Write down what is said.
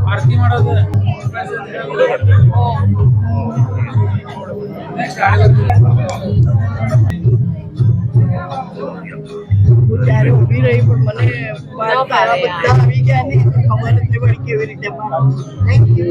आरती ಮಾಡೋದು ત્યારે ઊભી રહી પણ મને બહાર ખાવા બધા આવી ગયા ને ખબર જ નહીં પડી કેવી રીતે થેન્ક યુ